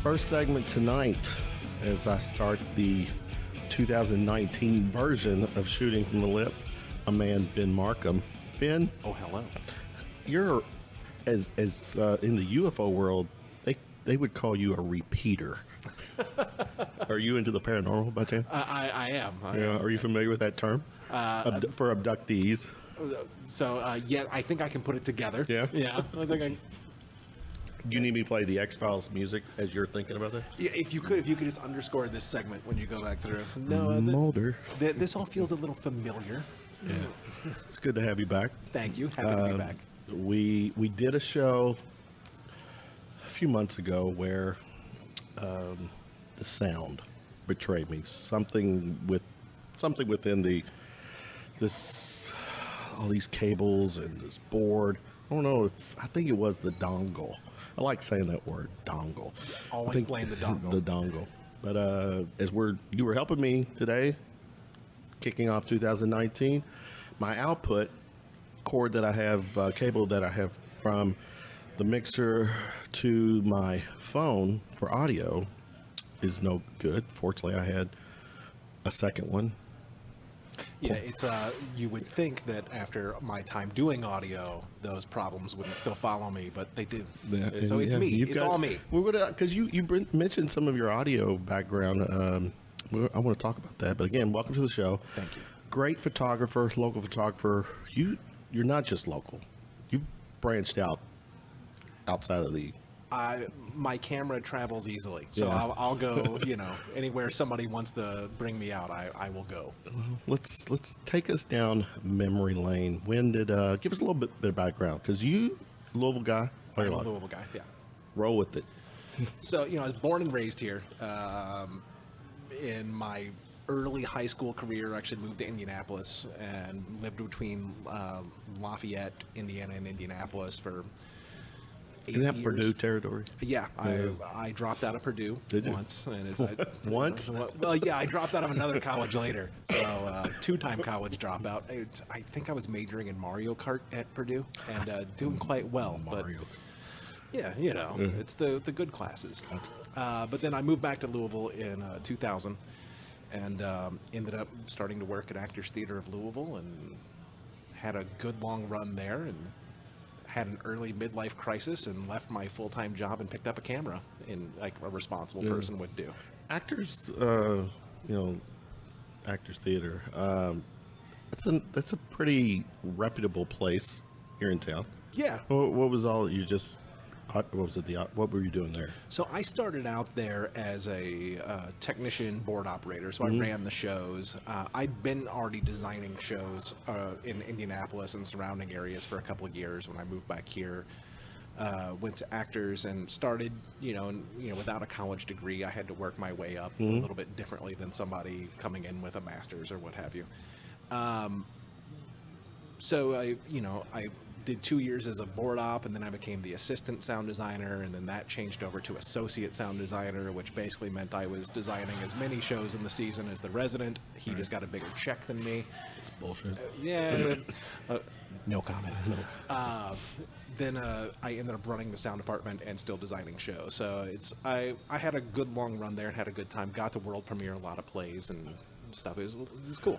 First segment tonight, as I start the 2019 version of Shooting from the Lip, a man, Ben Marcum. Ben. Oh, hello. You're, as in the UFO world, they would call you a repeater. Are you into the paranormal by chance? I am. Are you familiar with that term? For abductees. So, yeah, I think I can put it together. Yeah? Yeah. I think You need me to play the X-Files music as you're thinking about that? Yeah, if you could just underscore this segment when you go back through. No, Mulder. This all feels a little familiar. Yeah. It's good to have you back. Thank you. Happy to be back. We did a show a few months ago where the sound betrayed me. Something within all these cables and this board. I don't know I think it was the dongle. I like saying that word, dongle. Always blame the dongle. The dongle. But you were helping me today, kicking off 2019, my output cord that I have, cable that I have from the mixer to my phone for audio is no good. Fortunately, I had a second one. Yeah, it's you would think that after my time doing audio, those problems wouldn't still follow me, but they do. Yeah, so it's me. It's all me. Because you mentioned some of your audio background. I want to talk about that. But again, welcome to the show. Thank you. Great photographer, local photographer. You're not just local. You've branched out outside of the... My camera travels easily, so Yeah. I'll go. Anywhere somebody wants to bring me out, I will go. Let's take us down memory lane. When did give us a little bit of background? Because you Louisville guy. I'm a Louisville guy. Yeah. Roll with it. So I was born and raised here. In my early high school career, I actually moved to Indianapolis and lived between Lafayette, Indiana, and Indianapolis for 8 Isn't that years. Purdue territory? Yeah, I dropped out of Purdue once. And Once? Well, yeah, I dropped out of another college later. So, two-time college dropout. I think I was majoring in Mario Kart at Purdue and doing quite well. Mario. But yeah, it's the good classes. But then I moved back to Louisville in 2000 and ended up starting to work at Actors Theater of Louisville and had a good long run there and had an early midlife crisis and left my full-time job and picked up a camera in like a responsible person would do. Actors, Actors Theater. That's a pretty reputable place here in town. Yeah. What was all you just? What was it? What were you doing there? So I started out there as a technician board operator. So I ran the shows. I'd been already designing shows in Indianapolis and surrounding areas for a couple of years when I moved back here. Went to Actors and started, without a college degree, I had to work my way up a little bit differently than somebody coming in with a master's or what have you. So I did 2 years as a board op, and then I became the assistant sound designer, and then that changed over to associate sound designer, which basically meant I was designing as many shows in the season as the resident. He just got a bigger check than me. It's bullshit. No comment. Then I ended up running the sound department and still designing shows. So I had a good long run there and had a good time. Got to world premiere a lot of plays and stuff. It was cool.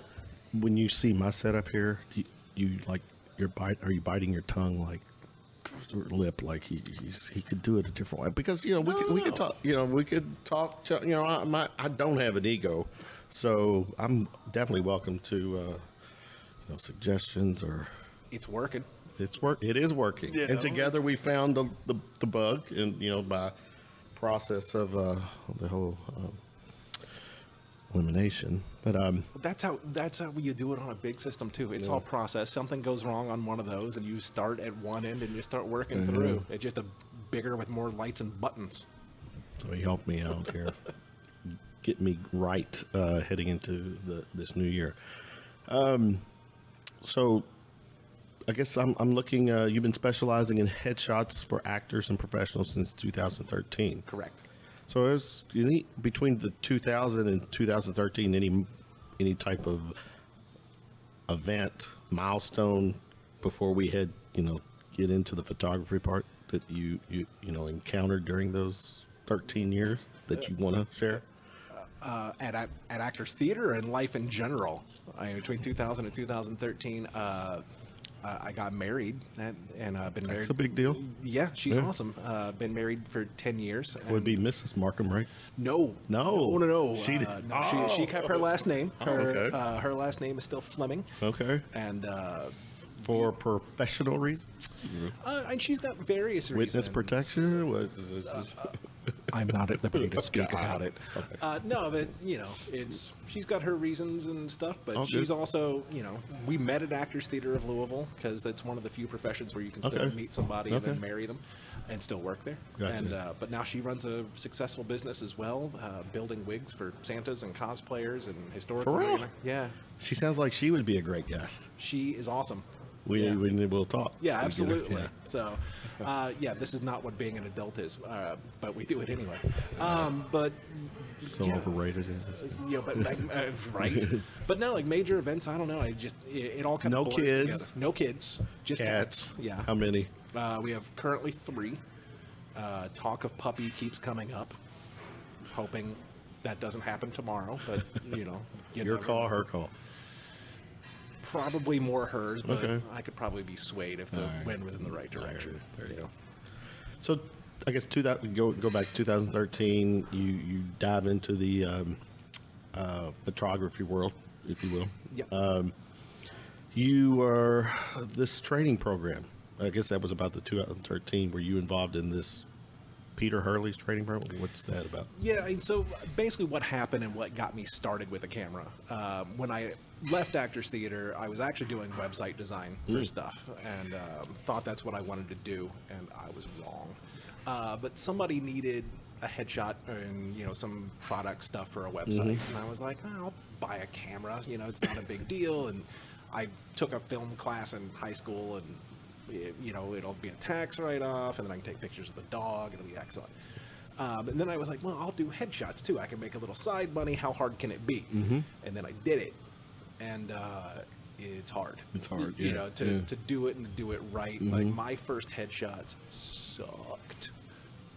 When you see my setup here, you like are you biting your tongue like lip like he could do it a different way? Because we could talk. I don't have an ego, so I'm definitely welcome to suggestions or. It's working. It is working. And together we found the bug, and by process of the whole elimination. But that's how you do it on a big system too. It's all process. Something goes wrong on one of those, and you start at one end and you start working through. It's just a bigger with more lights and buttons. So he helped me out here, get me right heading into this new year. So I guess I'm looking. You've been specializing in headshots for actors and professionals since 2013. Correct. So between the 2000 and 2013, any type of event, milestone before we get into the photography part that you encountered during those 13 years that you want to share? At Actors Theater and life in general. Between 2000 and 2013, I got married and been married. That's a big deal. Yeah, she's awesome. Been married for 10 years. It would be Mrs. Marcum, right? No. She did. She kept her last name. Her okay. her last name is still Fleming. Okay. And For professional reasons? and she's got various reasons. Witness protection? I'm not at liberty to speak about it. Okay. No, but she's got her reasons and stuff. But she's also, we met at Actors Theater of Louisville because that's one of the few professions where you can still meet somebody and then marry them, and still work there. Gotcha. And but now she runs a successful business as well, building wigs for Santas and cosplayers and historical. For real? Yeah. She sounds like she would be a great guest. She is awesome. We'll talk. Yeah, absolutely. Yeah. So, this is not what being an adult is, but we do it anyway. But So overrated, is it? but right. But no, like major events, I don't know. It all kind of blurs together. No kids, just cats. Yeah. How many? We have currently 3. Talk of puppy keeps coming up. Hoping that doesn't happen tomorrow, but Your call, her call. Probably more hers, but I could probably be swayed if the wind was in the right direction. There you go. So, I guess go back to 2013. You dive into the photography world, if you will. Yeah. You are this training program. I guess that was about the 2013. Were you involved in this Peter Hurley's training program? What's that about? Yeah, and so basically what happened and what got me started with a camera. When I left Actors Theater, I was actually doing website design for stuff and thought that's what I wanted to do, and I was wrong. But somebody needed a headshot and some product stuff for a website, and I was like, I'll buy a camera. It's not a big deal. And I took a film class in high school, and it'll be a tax write-off, and then I can take pictures of the dog. It'll be excellent. And then I was like, well, I'll do headshots too. I can make a little side money. How hard can it be? And then I did it, and it's hard. It's hard, to do it and to do it right. Like my first headshots sucked.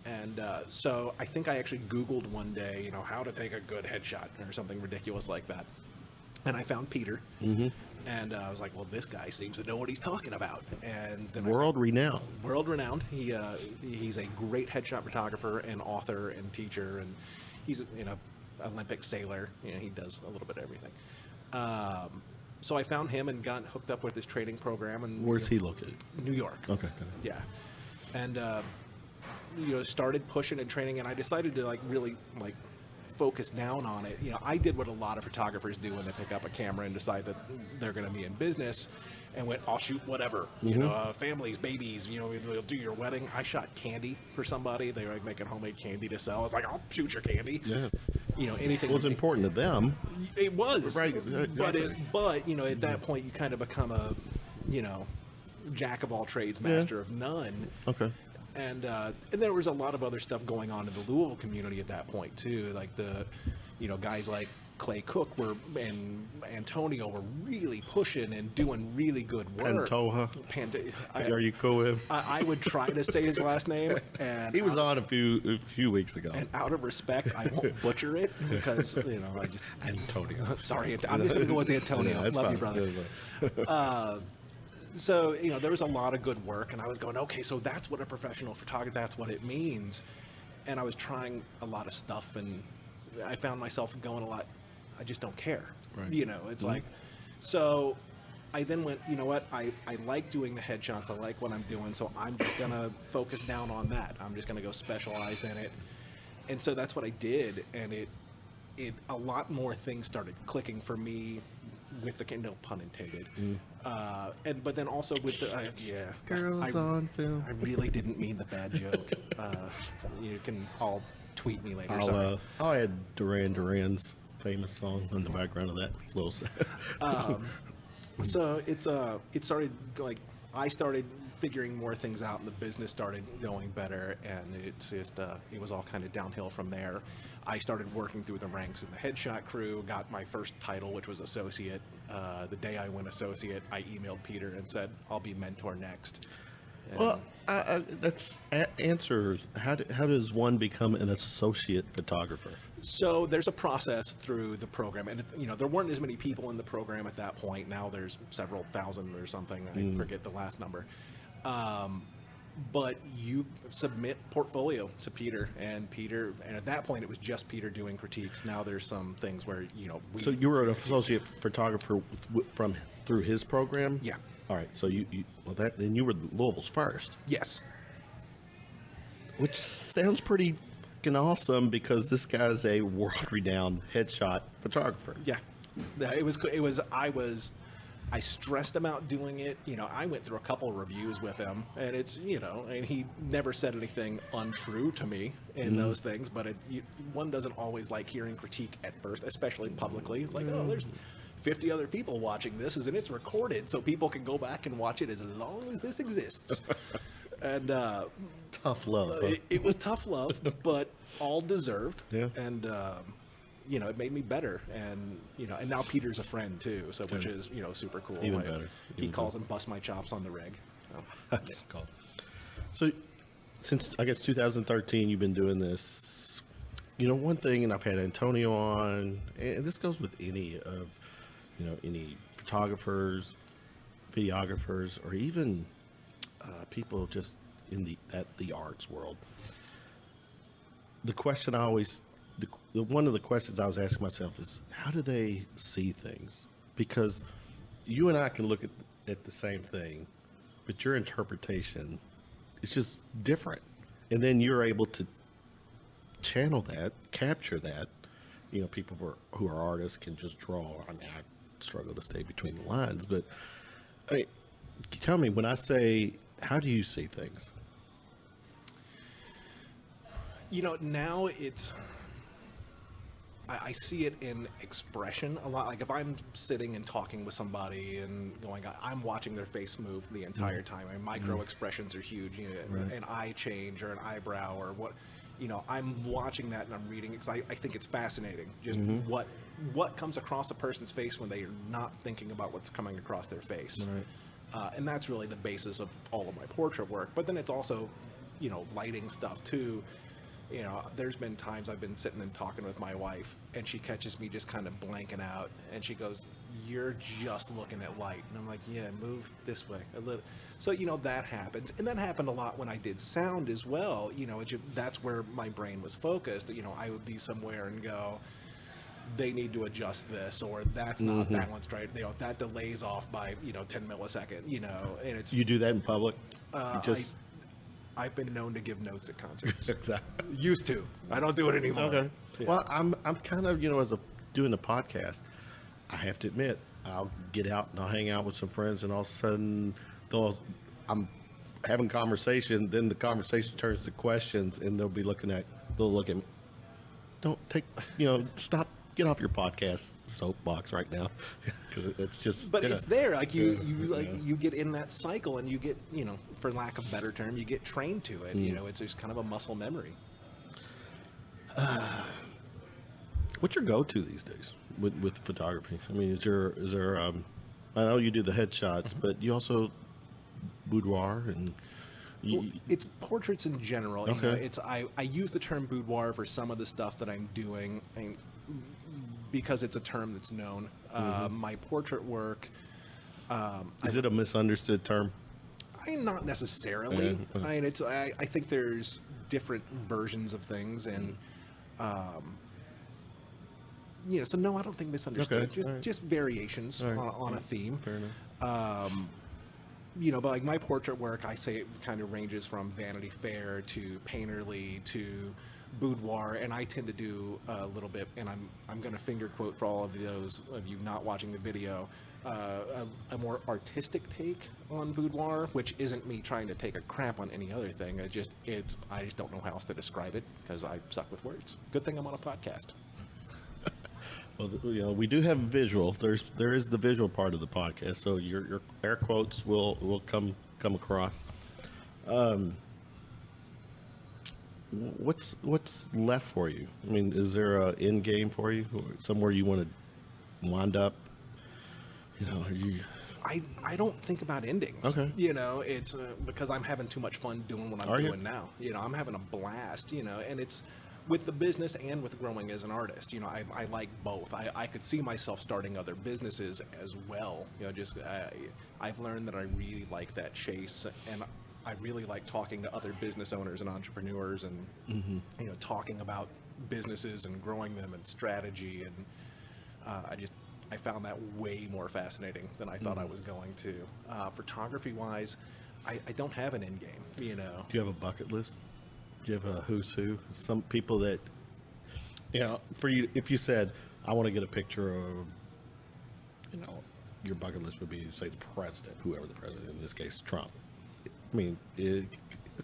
And so I think I actually Googled one day, how to take a good headshot or something ridiculous like that. And I found Peter. And I was like, well, this guy seems to know what he's talking about. And then World renowned. He's a great headshot photographer and author and teacher, and he's Olympic sailor. He does a little bit of everything. So I found him and got hooked up with his training program. And where's he located? New York. Okay. Yeah, and started pushing and training, and I decided to really focus down on it. I did what a lot of photographers do when they pick up a camera and decide that they're going to be in business, and went, I'll shoot whatever. Families, babies. We'll do your wedding. I shot candy for somebody. They were making homemade candy to sell. I was like, I'll shoot your candy. Yeah. Anything. It was important to them. It was. Right. Exactly. But at that point, you kind of become a, jack of all trades, master of none. Okay. And there was a lot of other stuff going on in the Louisville community at that point too. Like the, guys like Clay Cook and Antonio were really pushing and doing really good work. Pantoja. Are you cool with him? I would try to say his last name, and he was on a few weeks ago. And out of respect, I won't butcher it because I just Antonio. Sorry, I'm just gonna go with Antonio. Yeah, Love fine. you, brother. So, there was a lot of good work, and I was going, okay, so that's what a professional photographer, that's what it means. And I was trying a lot of stuff, and I found myself going a lot, I just don't care. Right. It's like, so I then went, you know what, I like doing the headshots, I like what I'm doing, so I'm just going to focus down on that. I'm just going to go specialized in it. And so that's what I did, and it a lot more things started clicking for me with the, no pun intended. But then also with the Girls on film. I really didn't mean the bad joke. You can all tweet me later. Sorry. I'll add Duran Duran's famous song in the background of that little set. So it started I started figuring more things out, and the business started going better, and it's just it was all kind of downhill from there. I started working through the ranks in the headshot crew, got my first title, which was associate. The day I went associate, I emailed Peter and said, I'll be mentor next. Well, that's answers. How does one become an associate photographer? So there's a process through the program, and there weren't as many people in the program at that point. Now there's several thousand or something. I forget the last number. But you submit portfolio to Peter, and at that point it was just Peter doing critiques. Now there's some things where So you were an associate photographer through his program? Yeah. All right. So then you were Louisville's first. Yes. Which sounds pretty fucking awesome because this guy's a world-renowned headshot photographer. Yeah. I stressed about doing it. I went through a couple of reviews with him, and it's, and he never said anything untrue to me in those things, but one doesn't always like hearing critique at first, especially publicly. It's like, oh, there's 50 other people watching this, and it's recorded, so people can go back and watch it as long as this exists. And tough love. Huh? It was tough love, but all deserved. Yeah. And it made me better, and and now Peter's a friend too, so which is super cool. Even better. He calls and busts my chops on the rig. That's cool. So since I guess 2013, you've been doing this. One thing, and I've had Antonio on, and this goes with any of any photographers, videographers, or even people just in the arts world. The question I always one of the questions I was asking myself is, how do they see things? Because you and I can look at the same thing, but your interpretation is just different. And then you're able to channel that, capture that. People who are artists can just draw. I mean, I struggle to stay between the lines, but tell me, when I say, how do you see things? Now I see it in expression a lot. Like if I'm sitting and talking with somebody and I'm watching their face move the entire time. I mean, micro expressions are huge. Right. An eye change or an eyebrow or what. I'm watching that and I'm reading because I think it's fascinating. Just what comes across a person's face when they are not thinking about what's coming across their face. Right. And that's really the basis of all of my portrait work. But then it's also, lighting stuff too. There's been times I've been sitting and talking with my wife, and she catches me just kind of blanking out, and she goes, "You're just looking at light." And I'm like, "Yeah, move this way a little." So, that happens. And that happened a lot when I did sound as well. That's where my brain was focused. I would be somewhere and go, they need to adjust this, or that's not that one's right. That delays off by 10 millisecond. And it's You do that in public? I've been known to give notes at concerts. Exactly. Used to. I don't do it anymore. Okay. Yeah. Well, I'm kind of doing the podcast. I have to admit, I'll get out and I'll hang out with some friends, and all of a sudden, I'm having conversation. Then the conversation turns to questions, and they'll look at me. Don't take, stop. Get off your podcast soapbox right now, because it's just. But it's there, like you get in that cycle, and you get, for lack of a better term, you get trained to it. It's just kind of a muscle memory. What's your go-to these days with photography? I mean, is there? I know you do the headshots, but you also boudoir and. It's portraits in general. Okay. I use the term boudoir for some of the stuff that I'm doing. Because it's a term that's known. My portrait work. Is it a misunderstood term? Not necessarily. I think there's different versions of things, and so no, I don't think misunderstood. Okay. Just variations on a theme. Fair enough. But like my portrait work, I say it kind of ranges from Vanity Fair to painterly to boudoir, and I tend to do a little bit, and I'm going to finger quote for all of those of you not watching the video, a more artistic take on boudoir, which isn't me trying to take a crap on any other thing. I just don't know how else to describe it because I suck with words. Good thing I'm on a podcast. Well, we do have visual. There is the visual part of the podcast, so your air quotes will come across. What's left for you? I mean, is there an end game for you? Somewhere you want to wind up? I don't think about endings. Okay. You know, it's because I'm having too much fun doing what I'm Are you? doing now. You know, I'm having a blast, you know, and it's with the business and with growing as an artist. You know, I like both. I could see myself starting other businesses as well. You know, just I've learned that I really like that chase, and I really like talking to other business owners and entrepreneurs and, you know, talking about businesses and growing them and strategy. And I found that way more fascinating than I thought I was going to. Photography wise, I don't have an end game, you know. Do you have a bucket list? Do you have a who's who? Some people that, you know, for you, if you said, I want to get a picture of, you know, your bucket list would be, say, the president, whoever the president, in this case, Trump. I mean,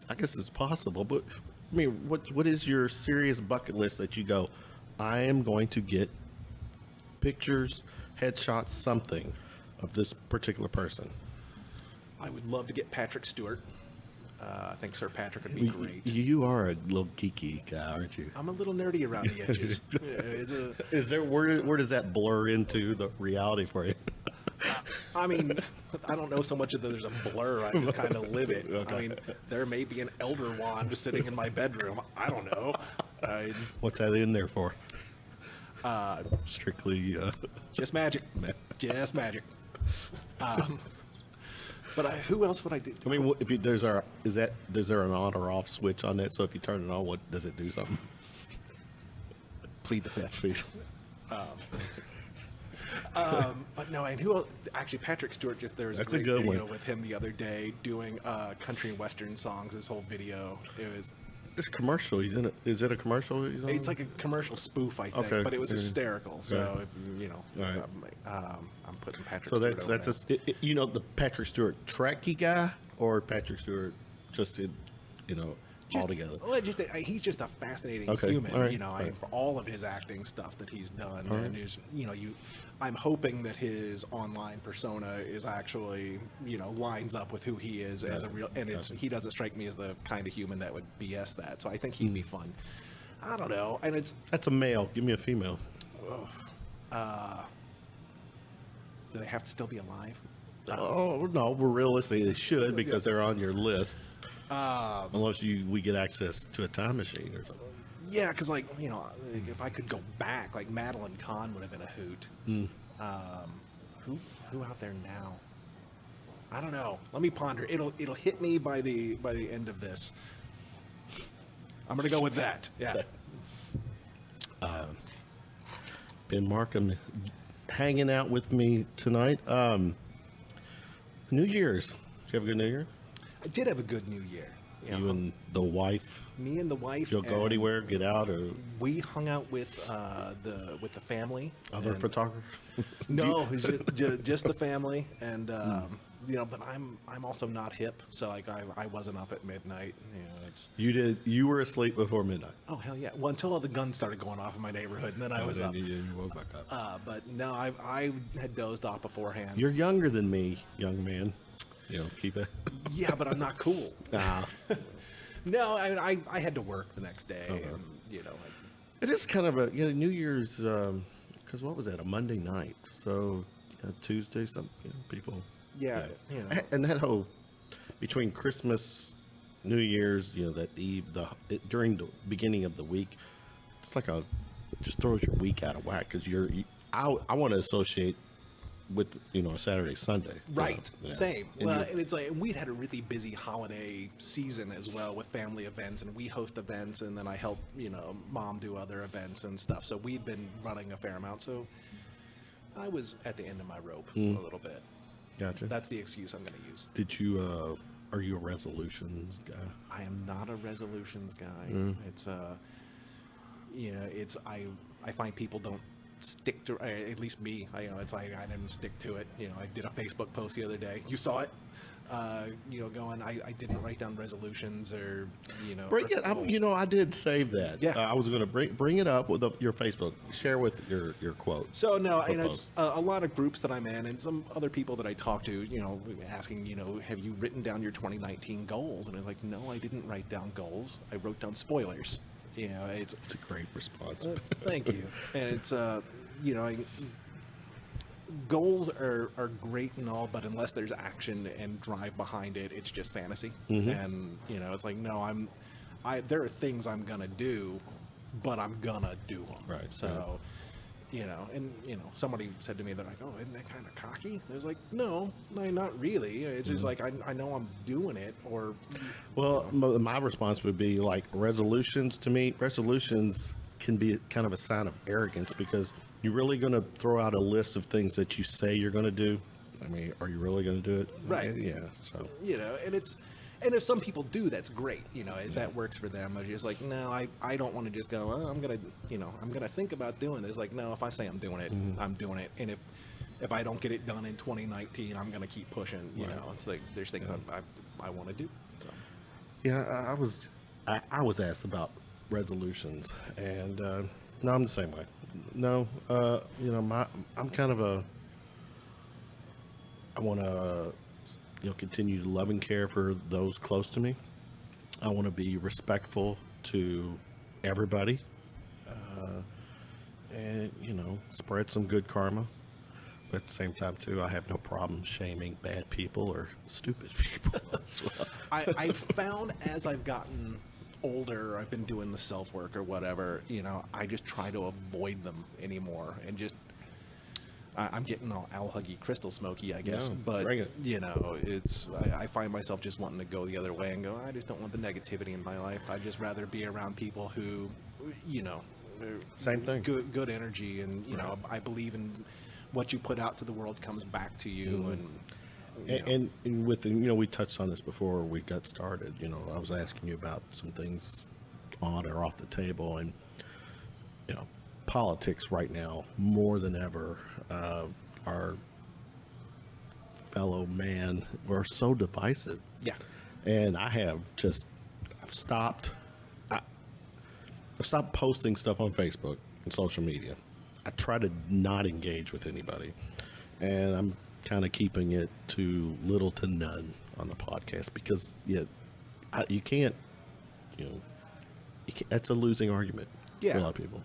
I guess it's possible, but I mean, what is your serious bucket list that you go, I am going to get pictures, headshots, something of this particular person? I would love to get Patrick Stewart. I think Sir Patrick would be great. You are a little geeky guy, aren't you? I'm a little nerdy around the edges. Is there where does that blur into the reality for you? I mean, I don't know so much that there's a blur. I just kind of live it. Okay. I mean, there may be an elder wand sitting in my bedroom. I don't know. What's that in there for? Strictly just magic. Just magic. But who else would I do? I mean, if is there an on or off switch on that? So if you turn it on, what does it do? Something? Plead the fifth. Please. But no, and who else? Actually, Patrick Stewart. There was a great video with him the other day doing country and western songs. This whole video, It's a commercial. He's in it. Is it a commercial? He's on? It's like a commercial spoof, I think, but it was hysterical. So if, you know, right. I'm putting Patrick. So Stewart that's you know, the Patrick Stewart Trekkie guy, or Patrick Stewart just all together. Well, he's just a fascinating human. Right. You know, for all of his acting stuff that he's done, and his, you know, I'm hoping that his online persona is actually, you know, lines up with who he is as a real, and he doesn't strike me as the kind of human that would BS that. So I think he'd be fun. I don't know, and that's a male. Give me a female. Do they have to still be alive? Oh no, we're realistic. They should, because they're on your list. Unless we get access to a time machine or something. Yeah, because, like, you know, if I could go back, like, Madeline Kahn would have been a hoot. Who out there now? I don't know. Let me ponder. It'll hit me by the end of this. I'm gonna go with that. Yeah. Ben Marcum hanging out with me tonight. New Year's. Did you have a good New Year? I did have a good New Year. You and the wife. Me and the wife. You'll go anywhere, get out, or we hung out with the family. Other photographers? No, just the family, and you know. But I'm also not hip, so like I wasn't up at midnight. You know, You were asleep before midnight. Oh hell yeah! Well, until all the guns started going off in my neighborhood, and then I was up. You woke back up. But no, I had dozed off beforehand. You're younger than me, young man. You know, keep it. Yeah, but I'm not cool. No, I had to work the next day. Okay. And, you know, it is kind of a New Year's because what was that, a Monday night? So Tuesday, some people. Yeah, you know. And that whole between Christmas, New Year's, that eve, during the beginning of the week, it's like just throws your week out of whack because I want to associate with a Saturday, Sunday, right? Same. Well, and it's like we'd had a really busy holiday season as well with family events, and we host events, and then I help mom do other events and stuff. So we'd been running a fair amount. So I was at the end of my rope a little bit. Gotcha. That's the excuse I'm going to use. Did you? Are you a resolutions guy? I am not a resolutions guy. It's I find people don't stick to, at least me. It's like I didn't stick to it. I did a Facebook post the other day. You saw it. Going. I didn't write down resolutions or Bring it. I did save that. Yeah. I was going to bring it up with your Facebook. Share with your quote. So no, and it's a lot of groups that I'm in, and some other people that I talk to. Asking, have you written down your 2019 goals? And I was like, no, I didn't write down goals. I wrote down spoilers. It's a great response. Thank you. And it's goals are great and all, but unless there's action and drive behind it, it's just fantasy. And it's like, no, there are things I'm gonna do, but I'm gonna do them. Right. So, somebody said to me, they're like, oh, isn't that kind of cocky? And I was like, no, not really. It's just like, I know I'm doing it, or... Well, my response would be like resolutions. To me, resolutions can be kind of a sign of arrogance, because you're really going to throw out a list of things that you say you're going to do. I mean, are you really going to do it? Right. Yeah. So, and if some people do, that's great. That works for them. I'm just like, no, I don't want to just go, oh, I'm going to think about doing this. Like, no, if I say I'm doing it, I'm doing it. And if I don't get it done in 2019, I'm going to keep pushing, you know. It's like, there's things I want to do. So. Yeah, I was asked about resolutions, and no, I'm the same way. No, I'm kind of I want to, continue to love and care for those close to me. I want to be respectful to everybody, and spread some good karma. But at the same time, too, I have no problem shaming bad people or stupid people as well. I've found as I've gotten older, I've been doing the self work or whatever, I just try to avoid them anymore, and just I'm getting all owl huggy, crystal smoky, I guess. No, but bring it. it's I find myself just wanting to go the other way and go, I just don't want the negativity in my life. I'd just rather be around people who, Same thing. Good energy, and Right. I believe in what you put out to the world comes back to you, And with the, we touched on this before we got started. I was asking you about some things on or off the table, and politics right now more than ever. Our fellow man, we're so divisive. Yeah. And I've stopped. I've stopped posting stuff on Facebook and social media. I try to not engage with anybody, and I'm kind of keeping it to little to none on the podcast, because you can't, that's a losing argument for a lot of people.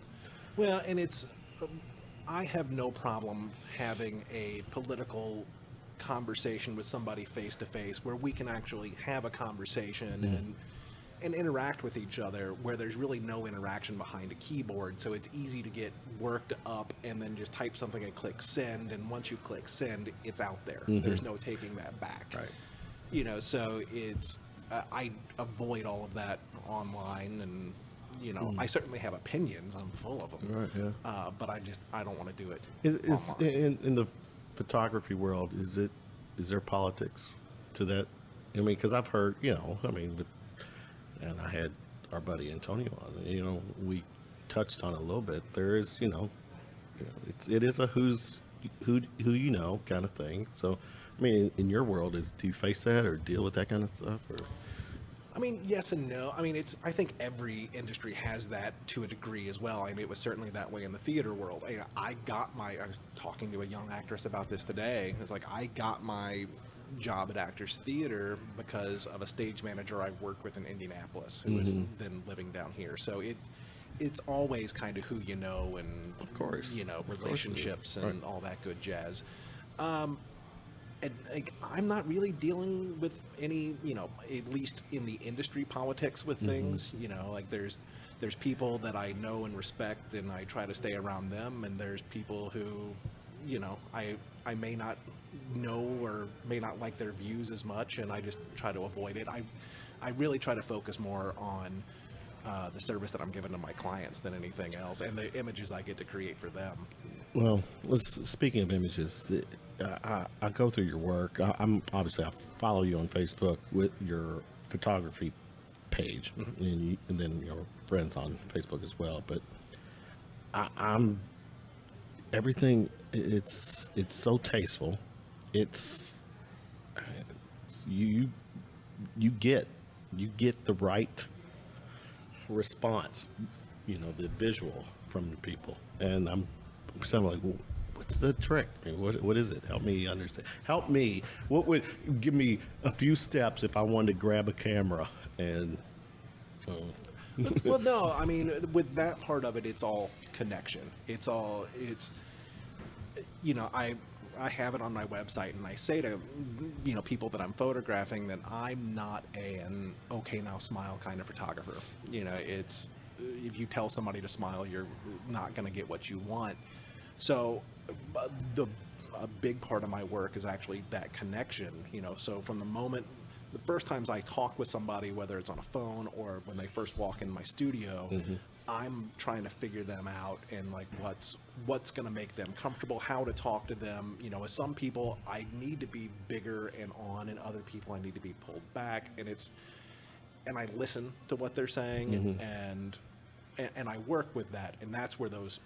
Well, and I have no problem having a political conversation with somebody face to face, where we can actually have a conversation and interact with each other, where there's really no interaction behind a keyboard. So it's easy to get worked up and then just type something and click send. And once you click send, it's out there. There's no taking that back. Right. So it's, I avoid all of that online, and, I certainly have opinions. I'm full of them. Right. Yeah. But I don't want to do it. Is online. in the photography world, is there politics to that? I mean, because I've heard, and I had our buddy Antonio on. We touched on it a little bit. There is, it is a who kind of thing. So, I mean, in your world, do you face that or deal with that kind of stuff? Or? I mean, yes and no. I mean, I think every industry has that to a degree as well. I mean, it was certainly that way in the theater world. I was talking to a young actress about this today. It's like, I got my job at Actors Theater because of a stage manager I worked with in Indianapolis, who is then living down here. So it's always kind of who you know, and of course, relationships and all that good jazz. And, I'm not really dealing with any, at least in the industry politics with things. There's people that I know and respect, and I try to stay around them, and there's people who, I may not know or may not like their views as much, and I just try to avoid it. I really try to focus more on the service that I'm giving to my clients than anything else, and the images I get to create for them. Well, speaking of images, I go through your work. I follow you on Facebook with your photography page, and then your friends on Facebook as well. But I'm everything. It's so tasteful. It's you get the right response, the visual from the people, and I'm like, well, what's the trick? I mean, what is it? Help me understand. Help me. What would give me a few steps if I wanted to grab a camera and? Well, no, I mean, with that part of it, it's all connection. I have it on my website, and I say to people that I'm photographing that I'm not an okay now smile kind of photographer. It's if you tell somebody to smile, you're not going to get what you want. So a big part of my work is actually that connection. So from the first times I talk with somebody, whether it's on a phone or when they first walk in my studio, I'm trying to figure them out and like what's going to make them comfortable, how to talk to them. With some people I need to be bigger and on, and other people I need to be pulled back, and I listen to what they're saying, and I work with that, and that's where those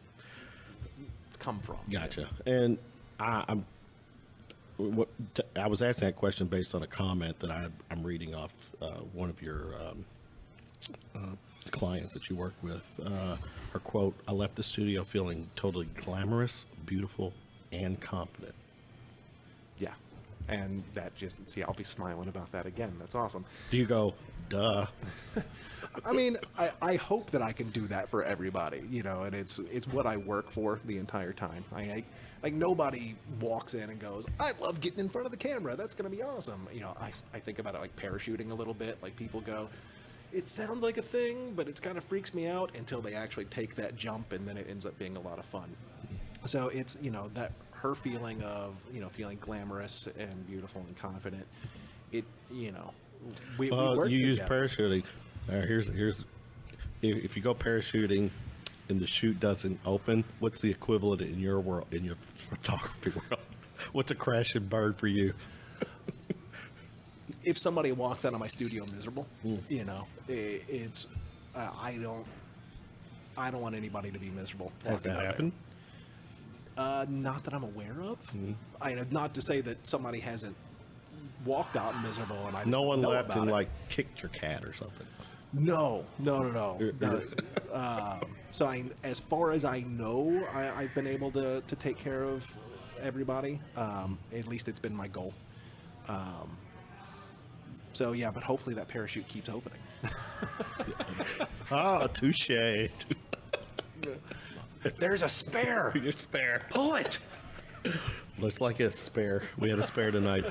come from. Gotcha. And I was asking that question based on a comment that I'm reading off one of your clients that you work with. Her quote, "I left the studio feeling totally glamorous, beautiful, and confident." Yeah. And that I'll be smiling about that again. That's awesome. Do you go, duh? I mean, I hope that I can do that for everybody, and it's what I work for the entire time. Like nobody walks in and goes, "I love getting in front of the camera. That's going to be awesome." I think about it like parachuting a little bit. Like people go, it sounds like a thing, but it kind of freaks me out until they actually take that jump, and then it ends up being a lot of fun. So it's, that her feeling of, feeling glamorous and beautiful and confident. We work you use together. parachuting. Here's if you go parachuting and the chute doesn't open, what's the equivalent in your world, in your photography world? What's a crashing bird for you? If somebody walks out of my studio miserable, it's I don't want anybody to be miserable. Has that happened? Not that I'm aware of. Not to say that somebody hasn't walked out miserable and I No one know left about and it. like kicked your cat or something. No. So as far as I know, I've been able to take care of everybody. At least it's been my goal. So yeah, but hopefully that parachute keeps opening. Touche. There's a spare. Your spare. Pull it. Looks like a spare. We had a spare tonight.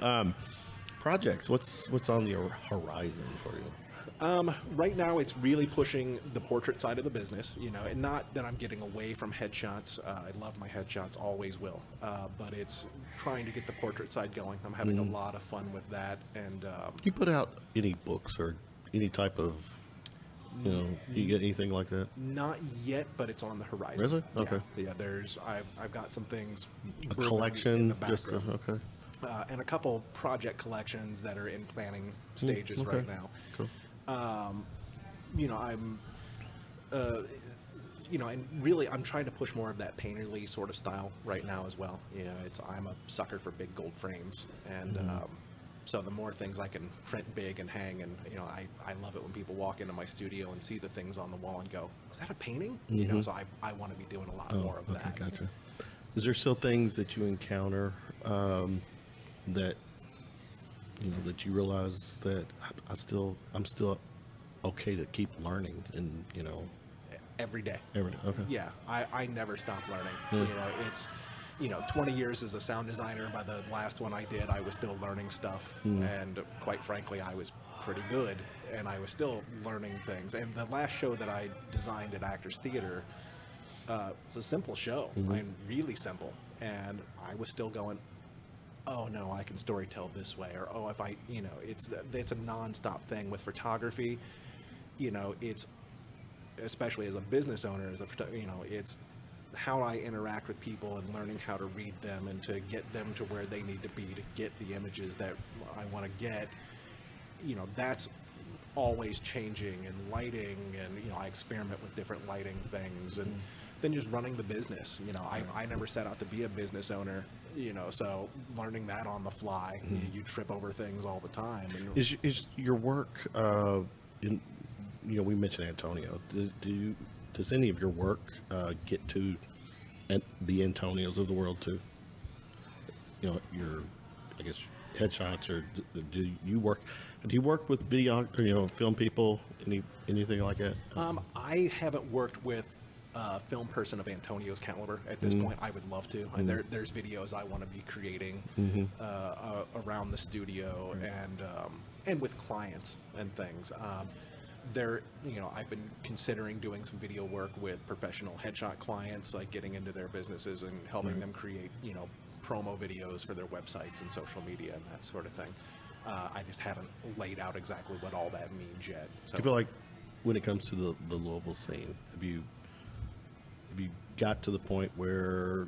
Projects. What's on your horizon for you? Right now, it's really pushing the portrait side of the business, and not that I'm getting away from headshots. I love my headshots, always will. But it's trying to get the portrait side going. I'm having a lot of fun with that. And You put out any books or any type of, you get anything like that? not yet, but it's on the horizon. Is it? Okay. Yeah. I've got some things. A brewing in collection, the just background. okay. And a couple project collections that are in planning stages okay. right now. Cool. I'm, and really I'm trying to push more of that painterly sort of style right now as well. I'm a sucker for big gold frames, and so the more things I can print big and hang, and I love it when people walk into my studio and see the things on the wall and go, "Is that a painting?" So I want to be doing a lot more of that. Gotcha. Is there still things that you encounter that that you realize that I'm still okay to keep learning, and Every day. every day? Okay. Yeah, I never stop learning. It's 20 years as a sound designer. By the last one I did, I was still learning stuff, and quite frankly, I was pretty good, and I was still learning things. And the last show that I designed at Actors Theater, it's a simple show. Really simple, and I was still going, "Oh no, I can storytell this way," or "Oh, if I," it's a nonstop thing with photography. It's, especially as a business owner, it's how I interact with people and learning how to read them and to get them to where they need to be to get the images that I want to get. That's always changing, and lighting, and I experiment with different lighting things, and then just running the business. I never set out to be a business owner, so learning that on the fly. You trip over things all the time. And Is your work we mentioned Antonio. Does any of your work get to the Antonios of the world too? Your, I guess, headshots, or do you work with video, film people, anything like that? I haven't worked with film person of Antonio's caliber at this point. I would love to. And there's videos I want to be creating around the studio and with clients and things. I've been considering doing some video work with professional headshot clients, like getting into their businesses and helping them create, promo videos for their websites and social media and that sort of thing. I just haven't laid out exactly what all that means yet. So. Do you feel like when it comes to the Louisville scene, have you got to the point where,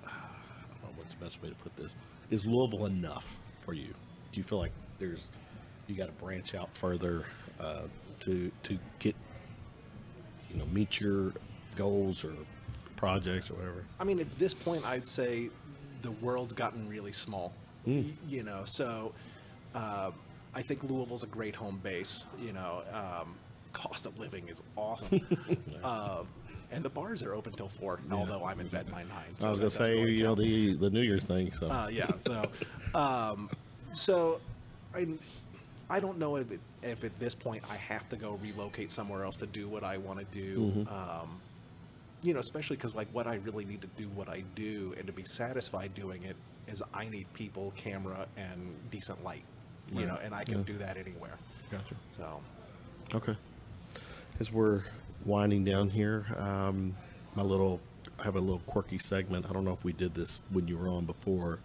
I don't know what's the best way to put this, is Louisville enough for you? Do you feel like you got to branch out further to get, meet your goals or projects or whatever? I mean, at this point, I'd say the world's gotten really small, so I think Louisville's a great home base, cost of living is awesome. And the bars are open till 4, although I'm in bed by 9. So I was going to say, really the New Year's thing. So. So I don't know if at this point I have to go relocate somewhere else to do what I want to do. Especially because like what I really need to do what I do and to be satisfied doing it is I need people, camera, and decent light. And I can do that anywhere. Gotcha. So. Okay. As we're winding down here, I have a little quirky segment. I don't know if we did this when you were on before.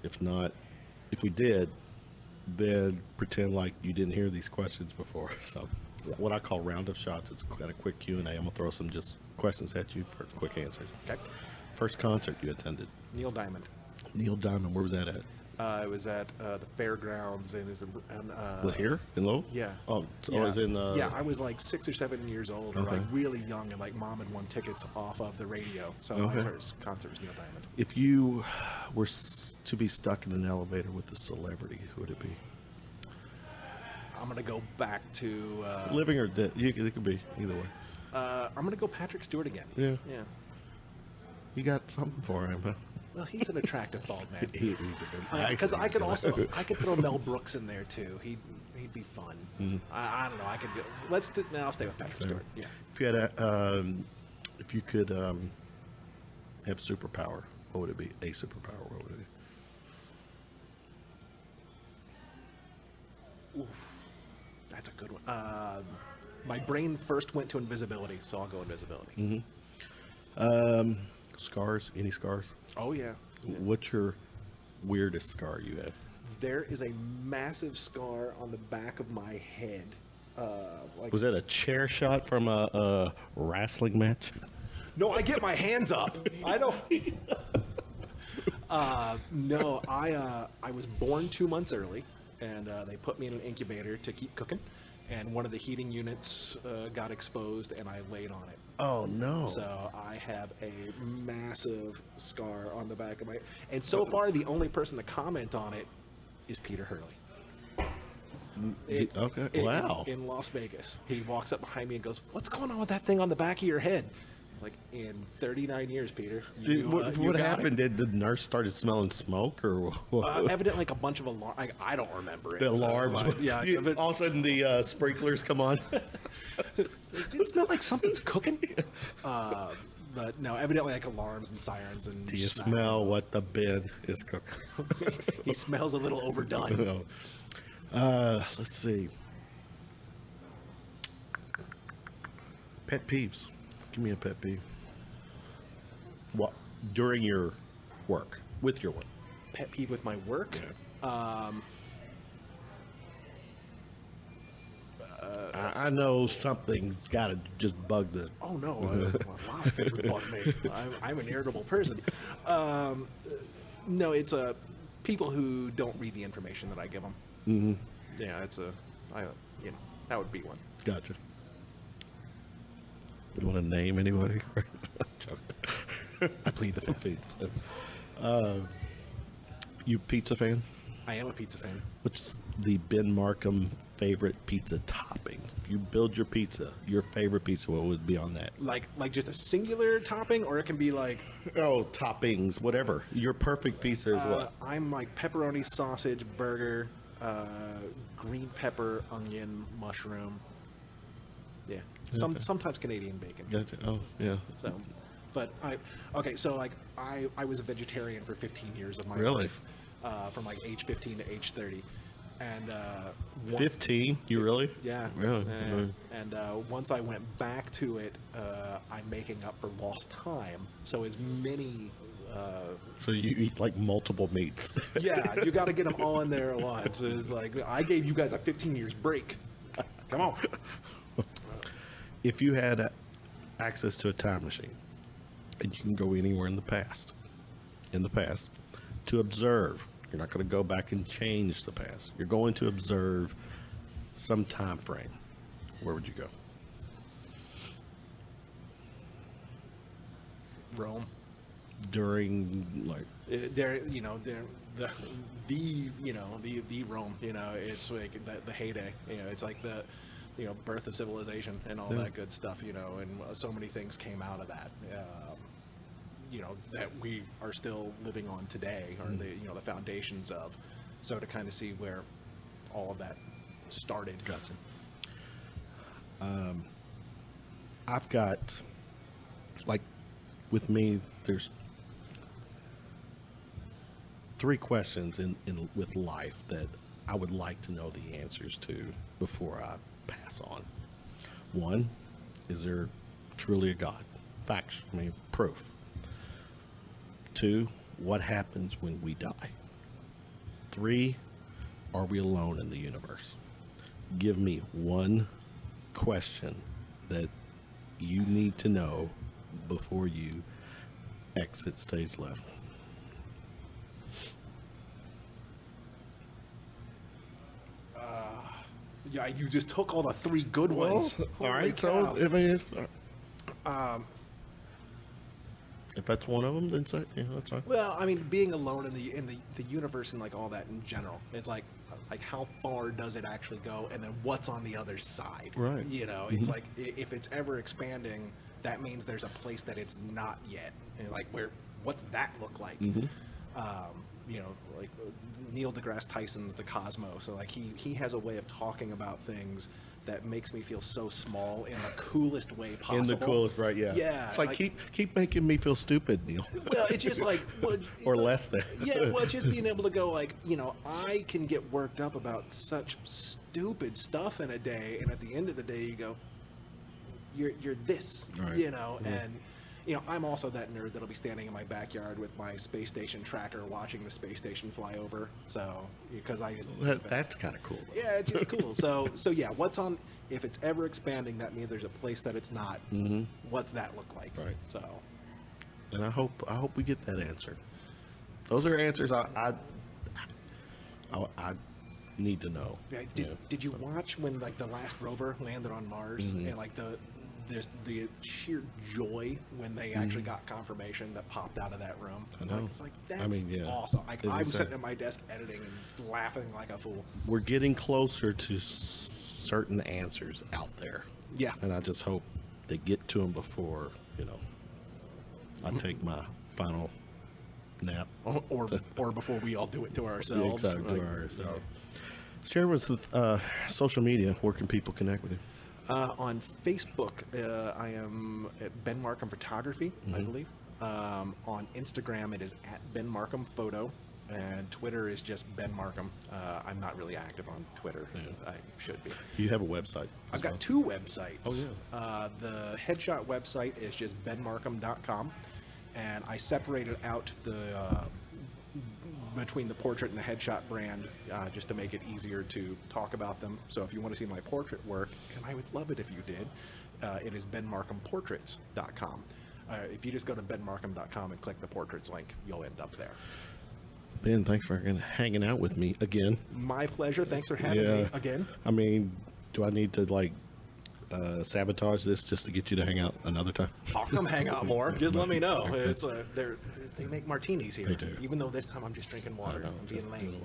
If not, if we did, then pretend like you didn't hear these questions before. So what I call round of shots. It's got a quick Q&A. I'm going to throw some just questions at you for quick answers. Okay. First concert you attended? Neil Diamond. Neil Diamond. Where was that at? It was at the fairgrounds and here in Lowell? Yeah. Oh, so it was in. I was like 6 or 7 years old, or like really young, and like mom had won tickets off of the radio. So my first concert was Neil Diamond. If you were to be stuck in an elevator with a celebrity, who would it be? I'm gonna go back to living or dead. It could be either way. I'm gonna go Patrick Stewart again. Yeah. Yeah. You got something for him, huh? Well, he's an attractive bald man. He's a good. Because I could throw Mel Brooks in there too. He'd be fun. I don't know. I could. I'll stay with Patrick Stewart. Yeah. If you had if you could have superpower, what would it be? A superpower, what would it be? Oof, that's a good one. My brain first went to invisibility, so I'll go invisibility. Scars? Any scars? Oh yeah. What's your weirdest scar you have? There is a massive scar on the back of my head. Was that a chair shot from a wrestling match? No, I get my hands up. I don't. No, I was born 2 months early, and they put me in an incubator to keep cooking. And one of the heating units got exposed, and I laid on it. Oh no! So I have a massive scar on the back of my. And so far, the only person to comment on it is Peter Hurley. Wow! In Las Vegas, he walks up behind me and goes, "What's going on with that thing on the back of your head?" Like, in 39 years, Peter. What happened? Did the nurse started smelling smoke, or what? Evidently, like a bunch of alarms. I don't remember it. The alarms. So all of a sudden, the sprinklers come on. It smelled like something's cooking. But no, evidently, like alarms and sirens and. Do you smell what the bin is cooking? He smells a little overdone. Let's see. Pet peeves. Give me a pet peeve. What during your work, with your work? Pet peeve with my work? Yeah. I know something's got to just bug the. Oh no, a lot of things bug me. I'm an irritable person. No, it's people who don't read the information that I give them. Mm-hmm. Yeah, that would be one. Gotcha. You want to name anybody? I plead the fifth. You pizza fan? I am a pizza fan. What's the Ben Marcum favorite pizza topping? If you build your pizza, your favorite pizza, what would be on that? Like just a singular topping, or it can be like... Oh, toppings, whatever. Your perfect pizza is what? I'm like pepperoni, sausage, burger, green pepper, onion, mushroom. Yeah. Sometimes Canadian bacon. Gotcha. Oh, yeah. So, but so like I was a vegetarian for 15 years of my Really? life, from like age 15 to age 30, and 15? You really? yeah, Really? and once I went back to it, I'm making up for lost time. So as many. So you eat like multiple meats. Yeah, you got to get them all in there at once. It's like I gave you guys a 15 years break. Come on. If you had access to a time machine and you can go anywhere in the past, to observe, you're not going to go back and change the past. You're going to observe some time frame. Where would you go? Rome. During like They're the Rome. It's like the heyday. It's like the birth of civilization and all that good stuff. And so many things came out of that. That we are still living on today, or the foundations of. So to kind of see where all of that started. Gotcha. I've got, like, with me, there's 3 questions with life that I would like to know the answers to before I pass on. 1, is there truly a God? Facts, proof. 2, what happens when we die? 3, are we alone in the universe? Give me 1 question that you need to know before you exit stage left. Yeah, you just took all the 3 good ones. All right, cow. so if that's one of them, then say, yeah, that's fine. Well, being alone in the universe and like all that in general, it's like how far does it actually go, and then what's on the other side? Right. It's like if it's ever expanding, that means there's a place that it's not yet, and like what's that look like? Like Neil deGrasse Tyson's The Cosmos. So like he has a way of talking about things that makes me feel so small in the coolest way possible. In the coolest, right? Yeah. Yeah. It's like keep making me feel stupid, Neil. Well, it's just like or less than. Yeah. Well, just being able to go like, I can get worked up about such stupid stuff in a day, and at the end of the day, you go, you're this, right. and. I'm also that nerd that'll be standing in my backyard with my space station tracker watching the space station fly over. So, because I just... That's kind of cool. Though. Yeah, it's just cool. So yeah, what's on... If it's ever expanding, that means there's a place that it's not. Mm-hmm. What's that look like? Right. So... And I hope we get that answer. Those are answers I need to know. Yeah, did you watch when, like, the last rover landed on Mars? Mm-hmm. And, like, there's the sheer joy when they actually got confirmation that popped out of that room. I know. Like, it's like, that's awesome. I'm sitting at my desk editing and laughing like a fool. We're getting closer to certain answers out there. Yeah. And I just hope they get to them before, I take my final nap. Or before we all do it to ourselves. Yeah, exactly, to ourselves. Share with social media. Where can people connect with you? On Facebook, I am at Ben Marcum Photography, I believe. On Instagram, it is at Ben Marcum Photo, and Twitter is just Ben Marcum. I'm not really active on Twitter. Yeah. I should be. You have a website? I've got 2 websites. Oh, yeah. The headshot website is just benmarcum.com, and I separated out between the portrait and the headshot brand, just to make it easier to talk about them. So if you want to see my portrait work, and I would love it if you did, it is benmarcumportraits.com. If you just go to benmarcum.com and click the portraits link, you'll end up there. Ben, thanks for hanging out with me again. My pleasure. Thanks for having me again. Do I need to sabotage this just to get you to hang out another time? I'll come hang out more. Just let me know. It's they make martinis here. They do. Even though this time I'm just drinking water. I'm being lame.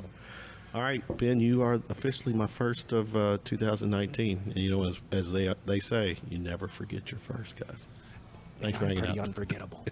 All right, Ben, you are officially my first of 2019. And as they say, you never forget your first, guys. Thanks for hanging out. Pretty unforgettable.